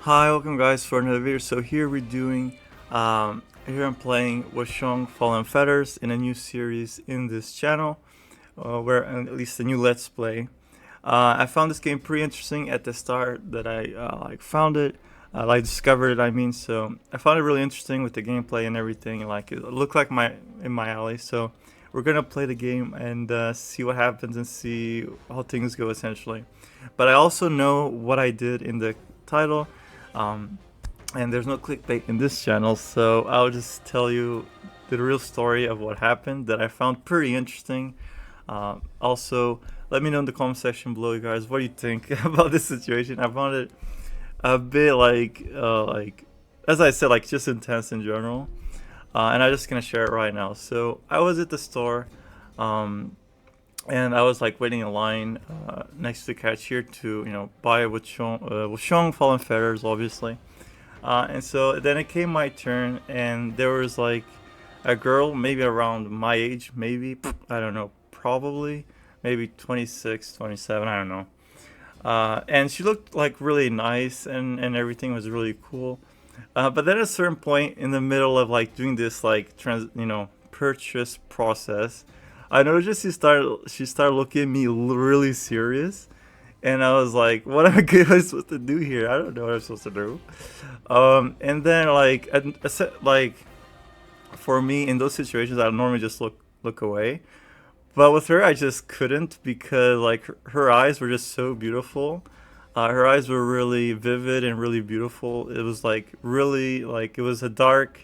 Hi, welcome guys for another video. So here we're doing, here I'm playing Wuchang Fallen Feathers in a new series in this channel, where at least a new Let's Play. I found this game pretty interesting at the start that I found it, discovered it. I mean, so I found it really interesting with the gameplay and everything. Like it looked like in my alley. So we're gonna play the game and see what happens and see how things go essentially. But I also know what I did in the title. Um, and there's no clickbait in this channel, so I'll just tell you the real story of what happened that I found pretty interesting. Also, let me know in the comment section below, you guys, what do you think about this situation. I found it a bit as I said, like just intense in general, and I'm just gonna share it right now. So I was at the store, and I was like waiting in line next to the cashier to buy Wuchang Fallen Feathers, obviously. And so then it came my turn, and there was like a girl, maybe around my age, maybe I don't know, probably maybe 26, 27, I don't know. And she looked like really nice, and everything was really cool. But then at a certain point in the middle of like doing this like purchase process, I noticed she started looking at me really serious, and I was like, "What am I supposed to do here? I don't know what I'm supposed to do." And then like for me in those situations, I normally just look away, but with her, I just couldn't because like her eyes were just so beautiful. Her eyes were really vivid and really beautiful. It was like really like it was a dark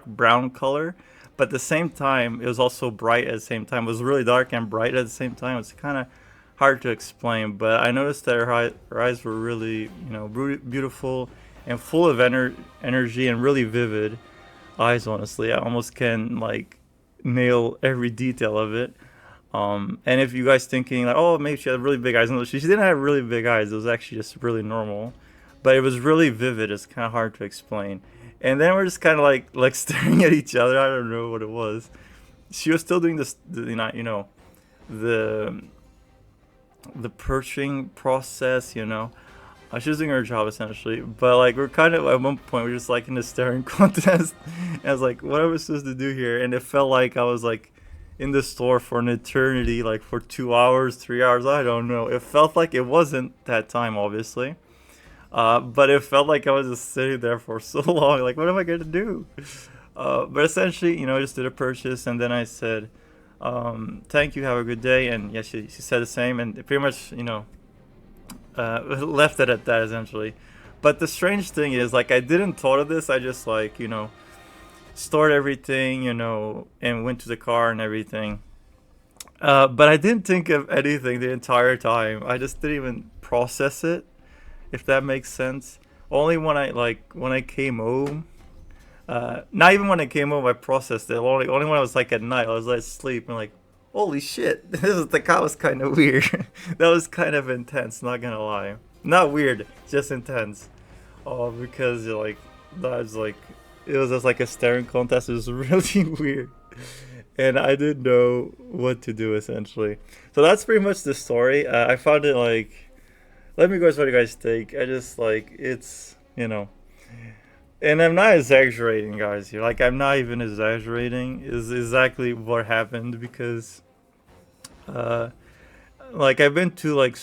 brown color, but at the same time it was also bright at the same time. It was really dark and bright at the same time. It's kind of hard to explain, but I noticed that her eyes were really beautiful and full of energy and really vivid eyes. Honestly, I almost can like nail every detail of it. And if you guys thinking like, oh, maybe she had really big eyes, no, she didn't have really big eyes. It was actually just really normal, but it was really vivid. It's kind of hard to explain. And then we're just kind of like staring at each other. I don't know what it was. She was still doing this, the the purchasing process. She was doing her job essentially, but like we're kind of at one point we're just like in a staring contest. And I was like, what am I supposed to do here? And it felt like I was like in the store for an eternity, like for 2 hours, 3 hours. I don't know. It felt like it wasn't that time, obviously, but it felt like I was just sitting there for so long. Like, what am I gonna do? But essentially, I just did a purchase, and then I said, "Thank you, have a good day." And yeah, she said the same, and it pretty much, left it at that essentially. But the strange thing is, like, I didn't thought of this. I just like, stored everything, and went to the car and everything. But I didn't think of anything the entire time. I just didn't even process it, if that makes sense. Only when I came home. Not even when I came home, I processed it. Only when I was like at night, I was like asleep and like, holy shit, that was kind of weird. That was kind of intense. Not gonna lie, not weird, just intense. Oh, because like that was like it was just like a staring contest. It was really weird, and I didn't know what to do essentially. So that's pretty much the story. I found it like, let me guess what you guys think. I just like it's. And I'm not exaggerating, guys. Here, like I'm not even exaggerating. Is exactly what happened because, uh, like I've been to like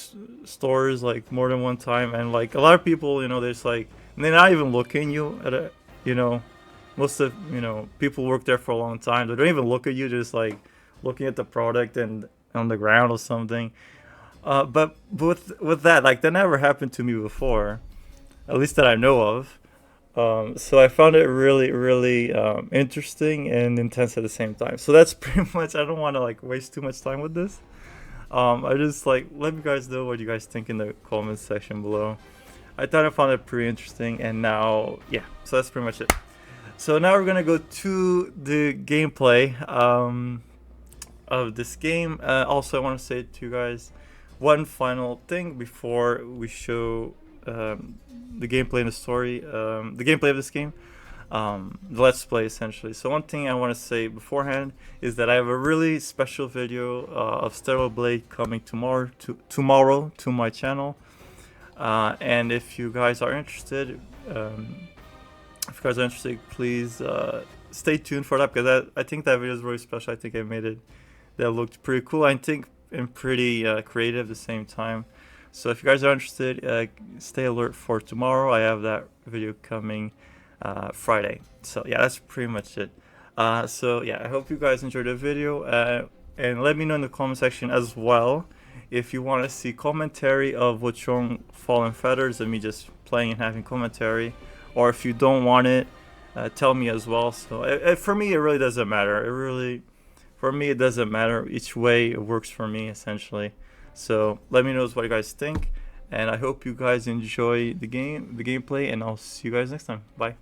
stores like more than one time, and like a lot of people, there's like and they're not even looking you at a, you know, most of people work there for a long time. They don't even look at you, just like looking at the product and on the ground or something. But with that, like that never happened to me before, at least that I know of. So I found it really, really interesting and intense at the same time. So that's pretty much. I don't want to like waste too much time with this. I just like let me guys know what you guys think in the comments section below. I thought I found it pretty interesting, and now yeah. So that's pretty much it. So now we're gonna go to the gameplay of this game. Also, I want to say to you guys one final thing before we show the gameplay and the story, the gameplay of this game, the let's play essentially. So one thing I want to say beforehand is that I have a really special video of Stereo Blade coming tomorrow to my channel. And if you guys are interested, please stay tuned for that, because I think that video is really special. I think I made it that looked pretty cool. I think and pretty creative at the same time. So if you guys are interested, stay alert for tomorrow. I have that video coming Friday. So yeah, that's pretty much it. So yeah, I hope you guys enjoyed the video, and let me know in the comment section as well if you want to see commentary of Wuchang Fallen Feathers and me just playing and having commentary, or if you don't want it, tell me as well. So for me, it really doesn't matter. For me, it doesn't matter. Each way it works for me, essentially. So let me know what you guys think, and I hope you guys enjoy the gameplay, and I'll see you guys next time. Bye.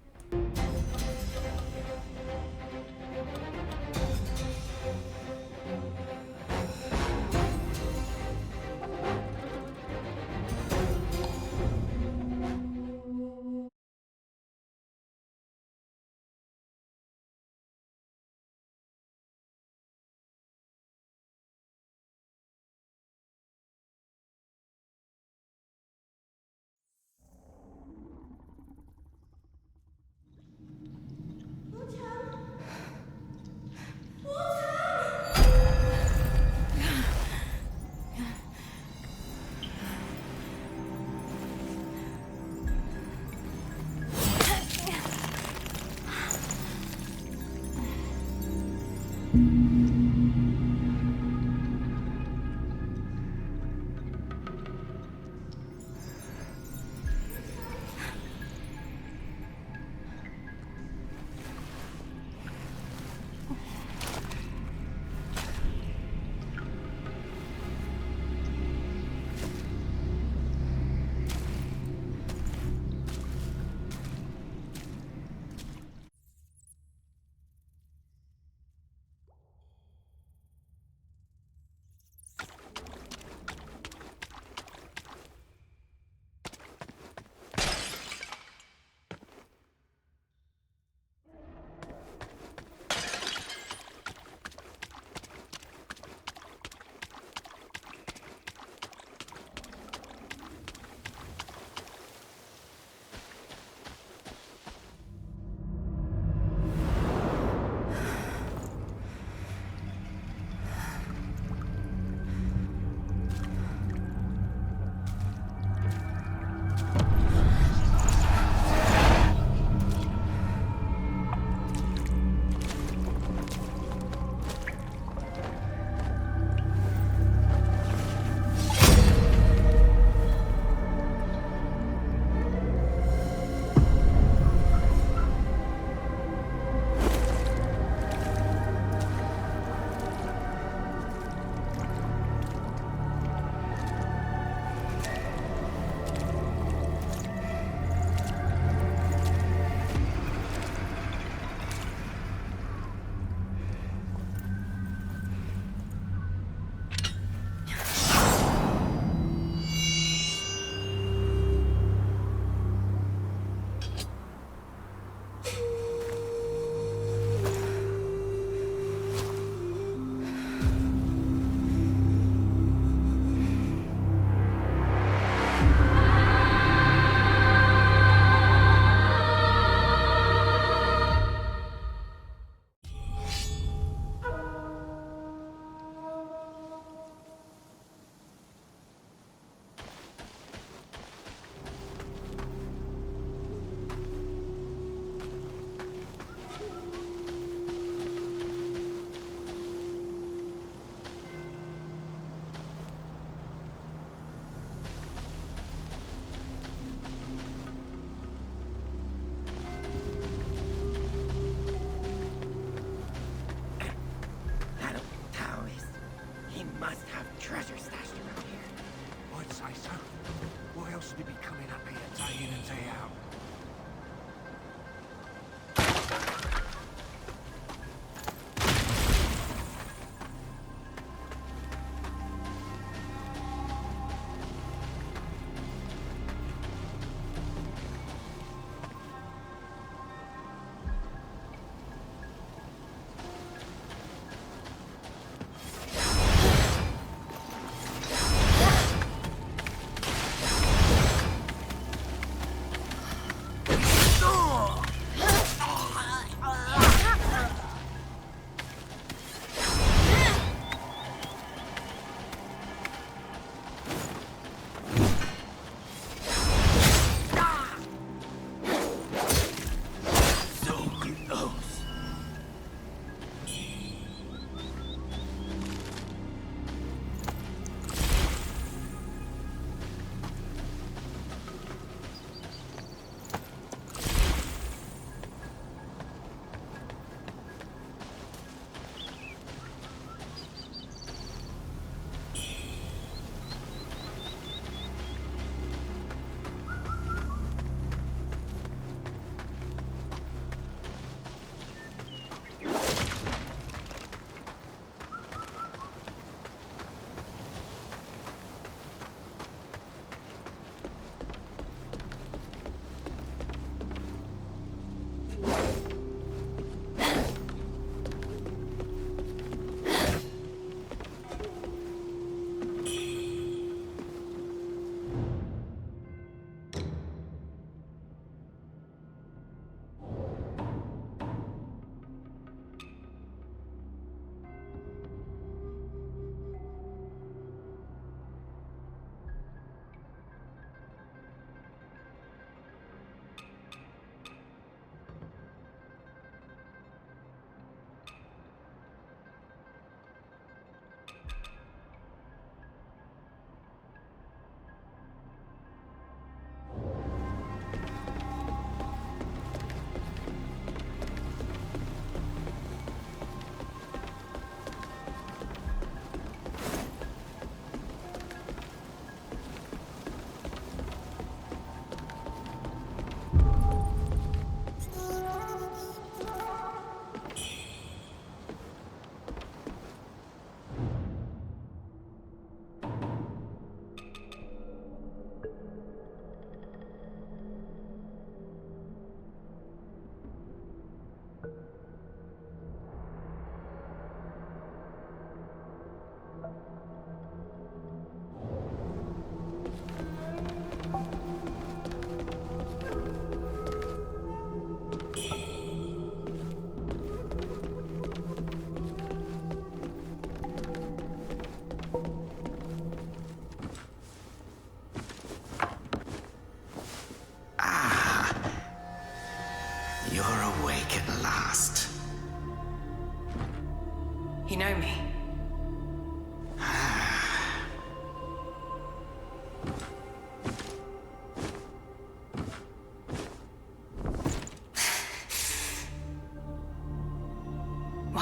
treasure stashed around here. I'd say so. Why else would he be coming up here day in and day out?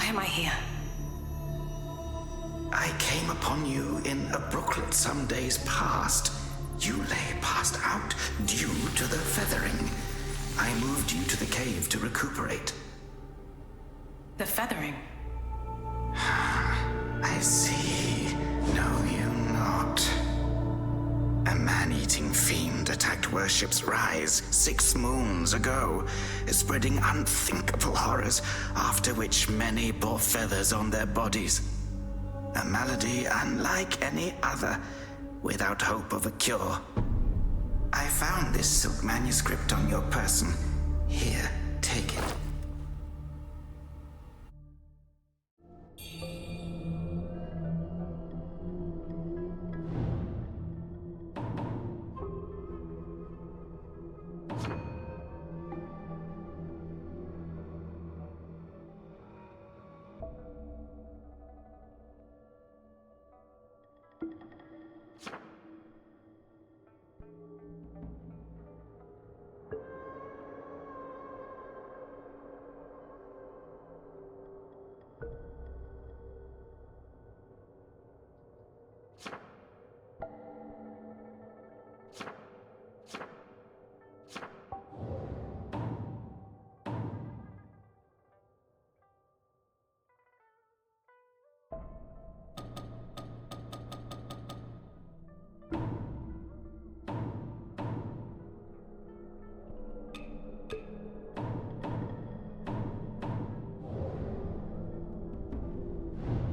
am I here? I came upon you in a brooklet some days past. You lay passed out due to the feathering. I moved you to the cave to recuperate. The feathering. I see. Know you not. A man-eating fiend attacked Worship's Rise 6 moons ago, spreading unthinkable horrors, after which many bore feathers on their bodies. A malady unlike any other, without hope of a cure. I found this silk manuscript on your person. Here, take it.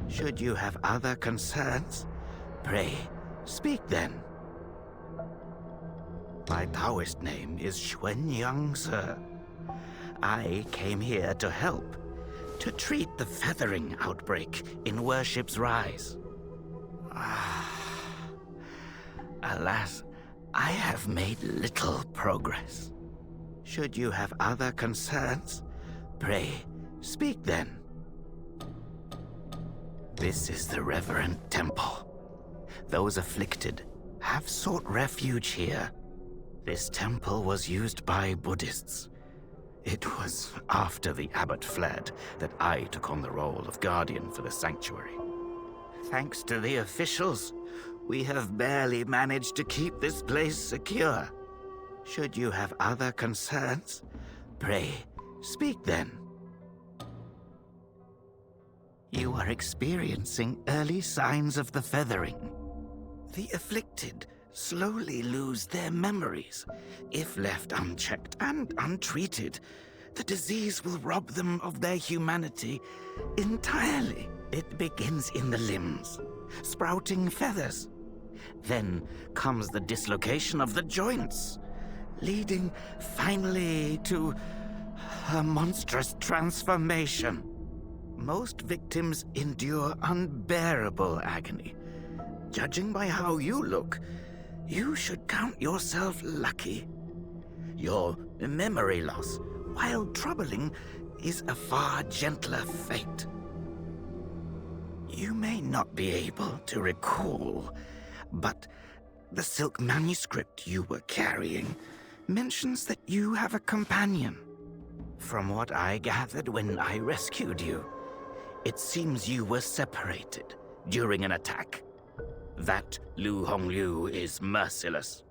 Should you have other concerns, pray, speak then. My Taoist name is Xuanyang, sir. I came here to help, to treat the feathering outbreak in Worship's Rise. Alas, I have made little progress. Should you have other concerns, pray, speak then. This is the reverent temple. Those afflicted have sought refuge here. This temple was used by Buddhists. It was after the abbot fled that I took on the role of guardian for the sanctuary. Thanks to the officials, we have barely managed to keep this place secure. Should you have other concerns, pray, speak then. You are experiencing early signs of the feathering. The afflicted slowly lose their memories. If left unchecked and untreated, the disease will rob them of their humanity entirely. It begins in the limbs, sprouting feathers. Then comes the dislocation of the joints, leading finally to a monstrous transformation. Most victims endure unbearable agony. Judging by how you look, you should count yourself lucky. Your memory loss, while troubling, is a far gentler fate. You may not be able to recall, but the silk manuscript you were carrying mentions that you have a companion. From what I gathered when I rescued you, it seems you were separated during an attack. That Lu Hongliu is merciless.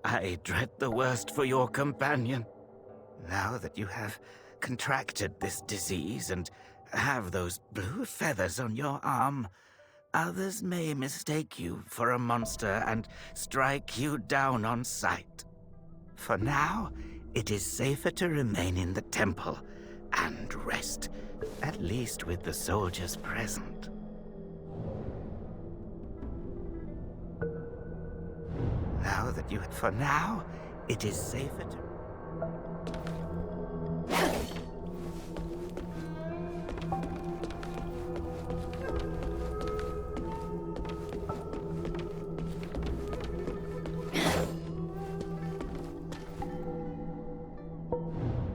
I dread the worst for your companion. Now that you have contracted this disease and have those blue feathers on your arm, others may mistake you for a monster and strike you down on sight. For now, it is safer to remain in the temple and rest, at least with the soldiers present. For now, it is safer to...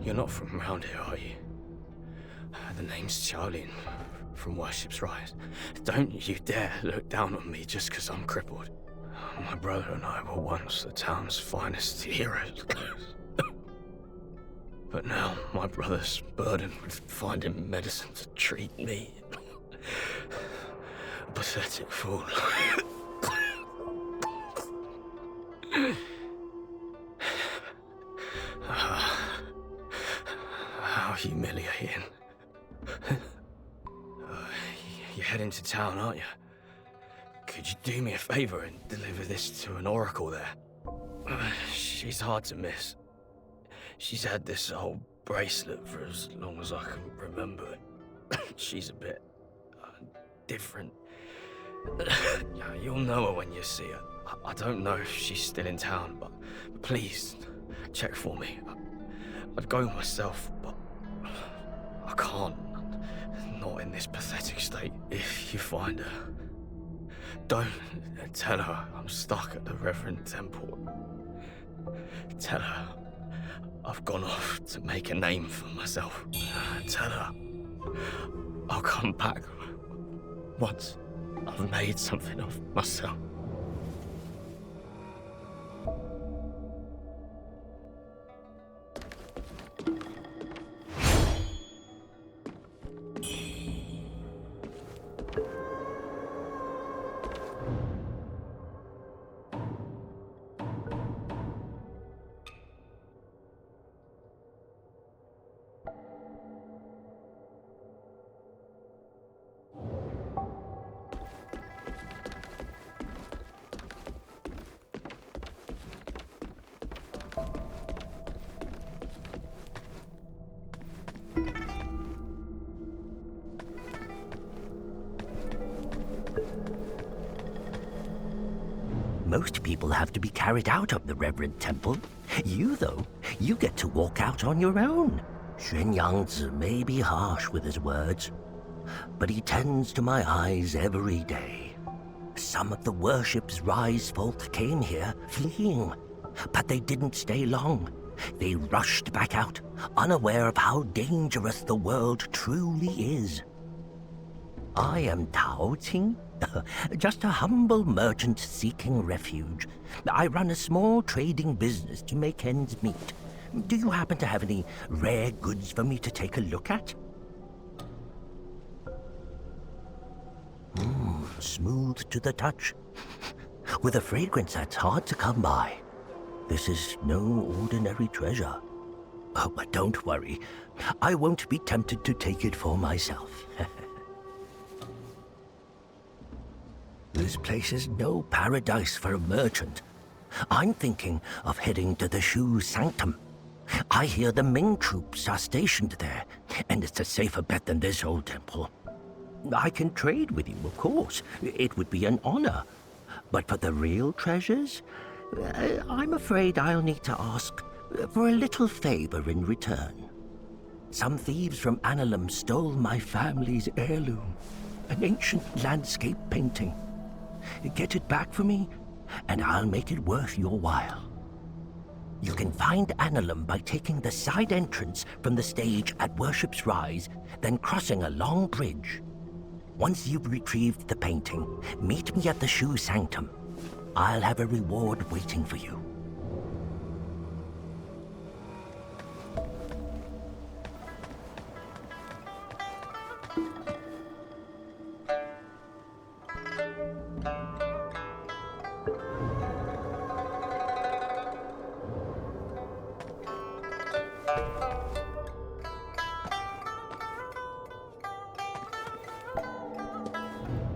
You're not from around here, are you? The name's Charlene, from Worship's Rise. Don't you dare look down on me just because I'm crippled. My brother and I were once the town's finest heroes. But now my brother's burdened with finding medicine to treat me. A pathetic fool. How humiliating. You're heading to town, aren't you? Could you do me a favor and deliver this to an oracle there? She's hard to miss. She's had this old bracelet for as long as I can remember. She's a bit different. You'll know her when you see her. I don't know if she's still in town, but please check for me. I'd go myself, but I can't. Not in this pathetic state. If you find her, don't tell her I'm stuck at the Reverend Temple. Tell her I've gone off to make a name for myself. Tell her I'll come back once I've made something of myself. Most people have to be carried out of the Reverend Temple. You, though, you get to walk out on your own. Xuanyangzi may be harsh with his words, but he tends to my eyes every day. Some of the worship's rise folk came here fleeing, but they didn't stay long. They rushed back out, unaware of how dangerous the world truly is. I am Tao Qing, just a humble merchant seeking refuge. I run a small trading business to make ends meet. Do you happen to have any rare goods for me to take a look at? Smooth to the touch, with a fragrance that's hard to come by. This is no ordinary treasure. Oh, but don't worry. I won't be tempted to take it for myself. This place is no paradise for a merchant. I'm thinking of heading to the Shu Sanctum. I hear the Ming troops are stationed there, and it's a safer bet than this old temple. I can trade with you, of course. It would be an honor. But for the real treasures, I'm afraid I'll need to ask for a little favor in return. Some thieves from Annalum stole my family's heirloom, an ancient landscape painting. Get it back for me, and I'll make it worth your while. You can find Annalum by taking the side entrance from the stage at Worship's Rise, then crossing a long bridge. Once you've retrieved the painting, meet me at the Shu Sanctum. I'll have a reward waiting for you.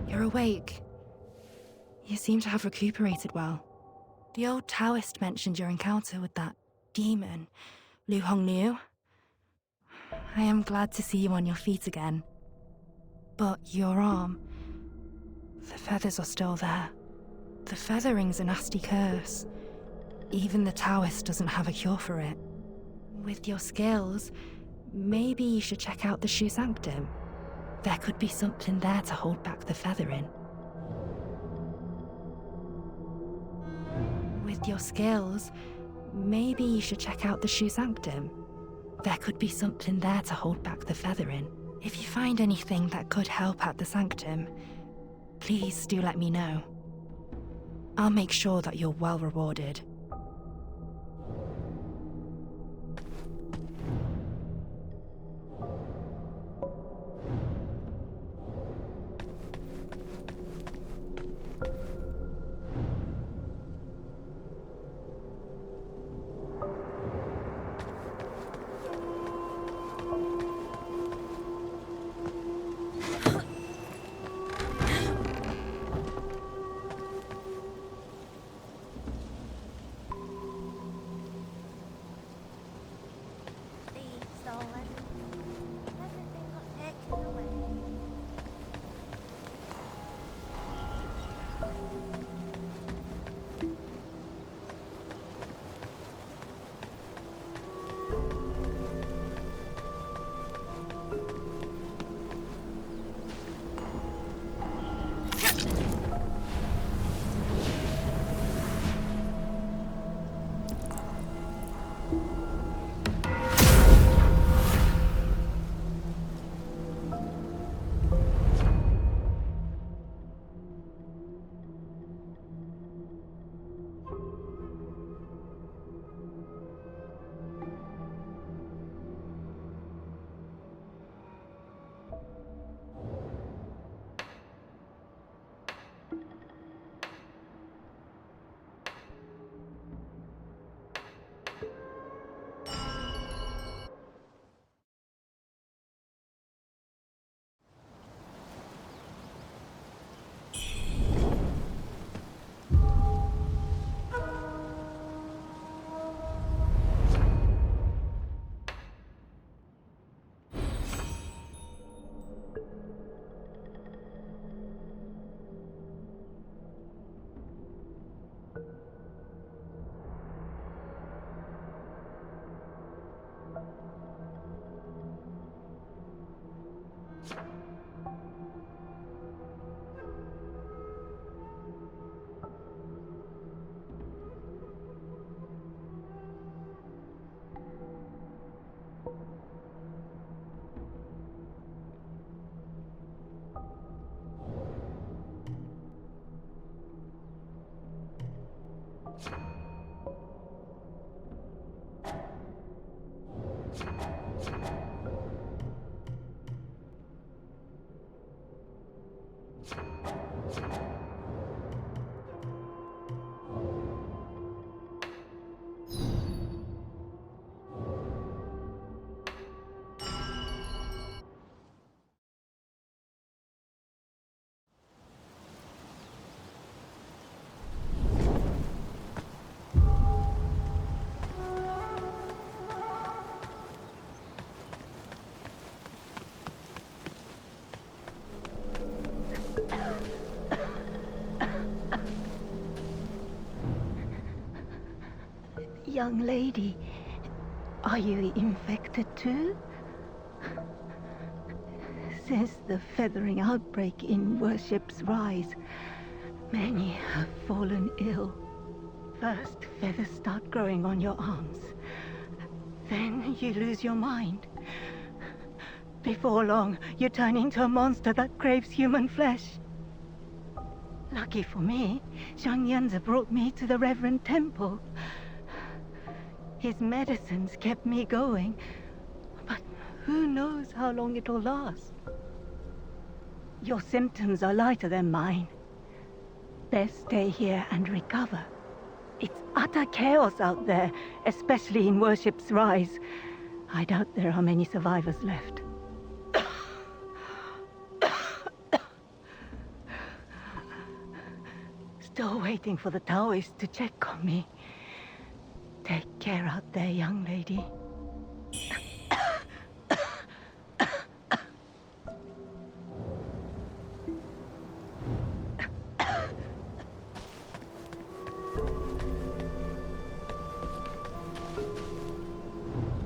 You're awake. You seem to have recuperated well. The old Taoist mentioned your encounter with that demon, Lu Hongniu. I am glad to see you on your feet again. But your arm... the feathers are still there. The feathering's a nasty curse. Even the Taoist doesn't have a cure for it. With your skills, maybe you should check out the Shu Sanctum. There could be something there to hold back the feathering. With your skills, maybe you should check out the Shu Sanctum. There could be something there to hold back the feathering. If you find anything that could help at the Sanctum, please do let me know. I'll make sure that you're well rewarded. Young lady, are you infected too? Since the feathering outbreak in Worship's Rise, many have fallen ill. First, feathers start growing on your arms. Then you lose your mind. Before long, you turn into a monster that craves human flesh. Lucky for me, Zhang Yanzi brought me to the Reverend Temple. His medicines kept me going, but who knows how long it'll last. Your symptoms are lighter than mine. Best stay here and recover. It's utter chaos out there, especially in Worship's Rise. I doubt there are many survivors left. Still waiting for the Taoists to check on me. Take care out there, young lady.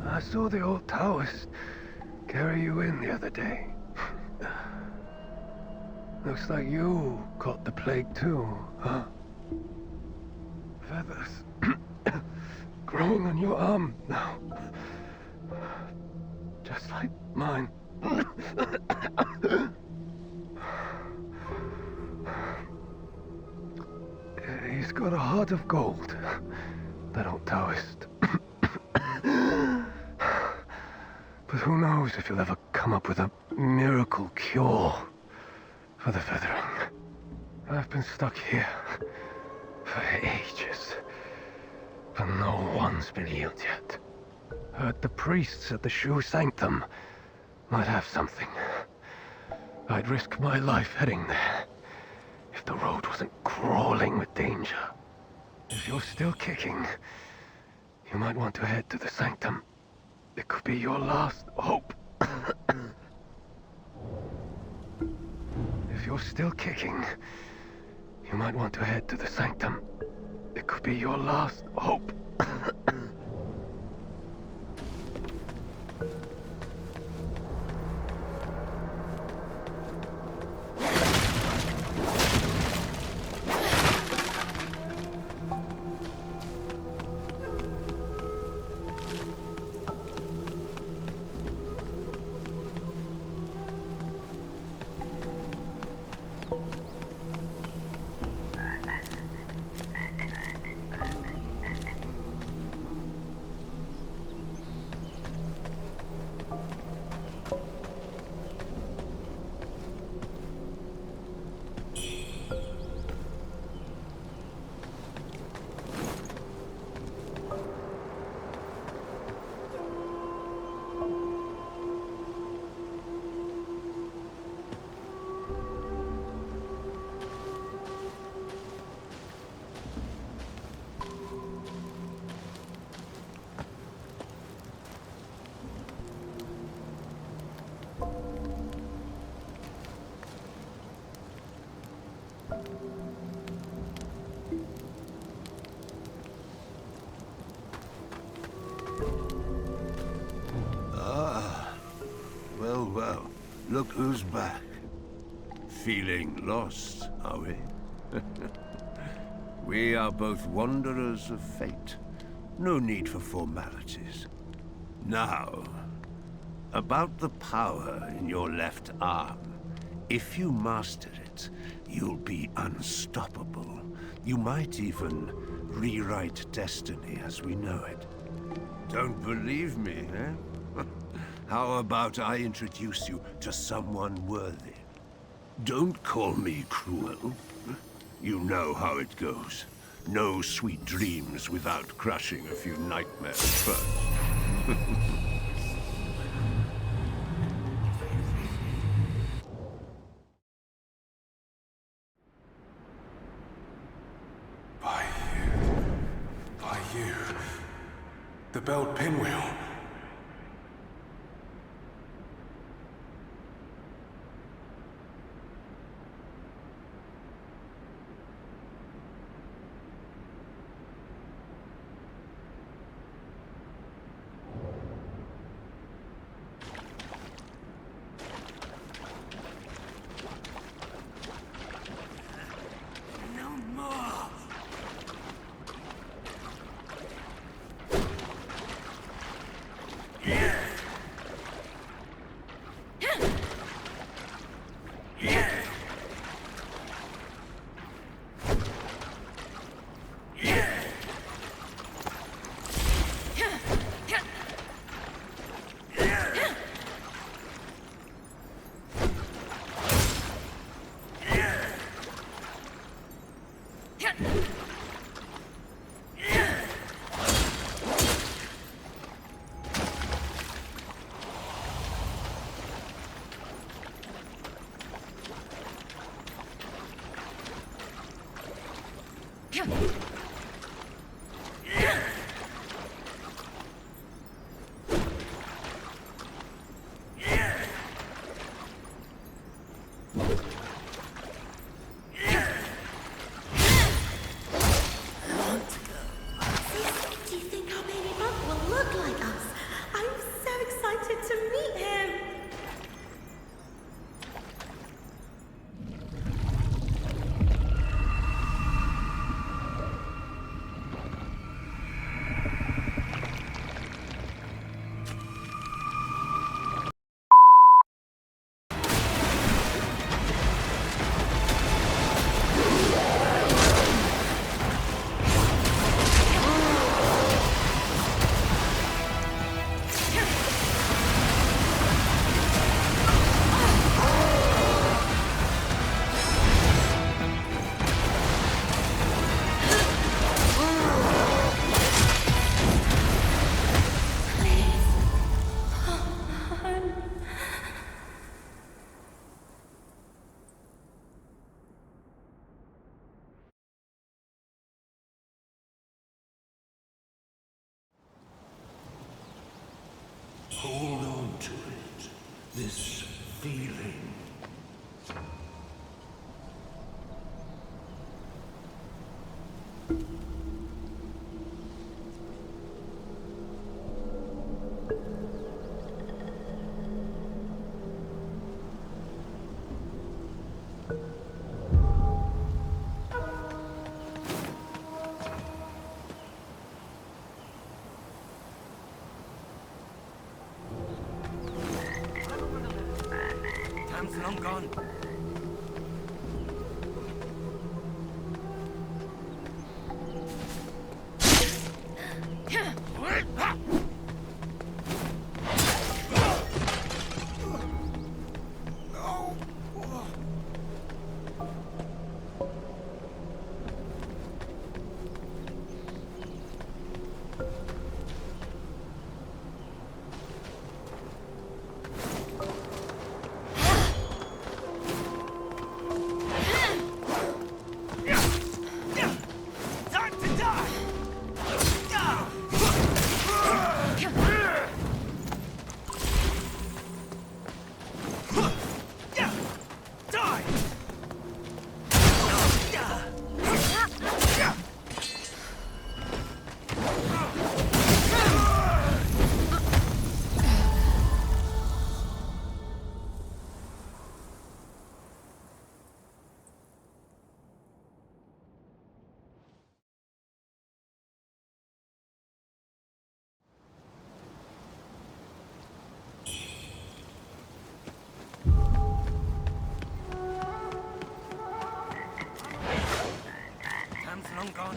I saw the old Taoist carry you in the other day. Looks like you caught the plague too, huh? Feathers growing on your arm now. Just like mine. He's got a heart of gold, that old Taoist. But who knows if he'll ever come up with a miracle cure for the feathering. I've been stuck here for ages, but no one's been healed yet. Heard the priests at the Shu Sanctum might have something. I'd risk my life heading there if the road wasn't crawling with danger. If you're still kicking, you might want to head to the Sanctum. It could be your last hope. If you're still kicking, you might want to head to the Sanctum. It could be your last hope. Well, look who's back. Feeling lost, are we? We are both wanderers of fate. No need for formalities. Now, about the power in your left arm. If you master it, you'll be unstoppable. You might even rewrite destiny as we know it. Don't believe me, eh? How about I introduce you to someone worthy? Don't call me cruel. You know how it goes. No sweet dreams without crushing a few nightmares first. By you. The belt pinwheel. Do you think our baby brother will look like us? I'm so excited to meet him! Hold on to it. This feeling. Time's long gone. Time's long gone.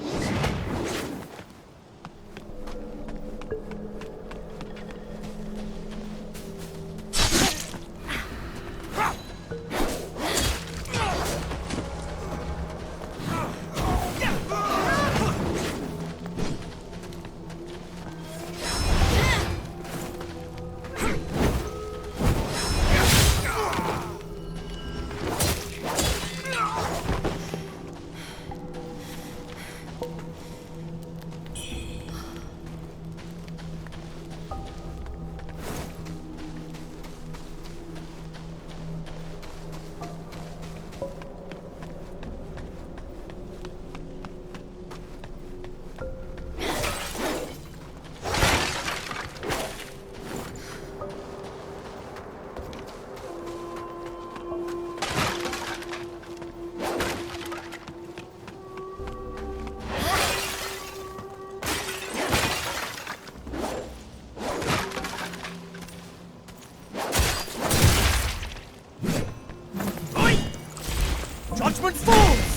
Judgment falls!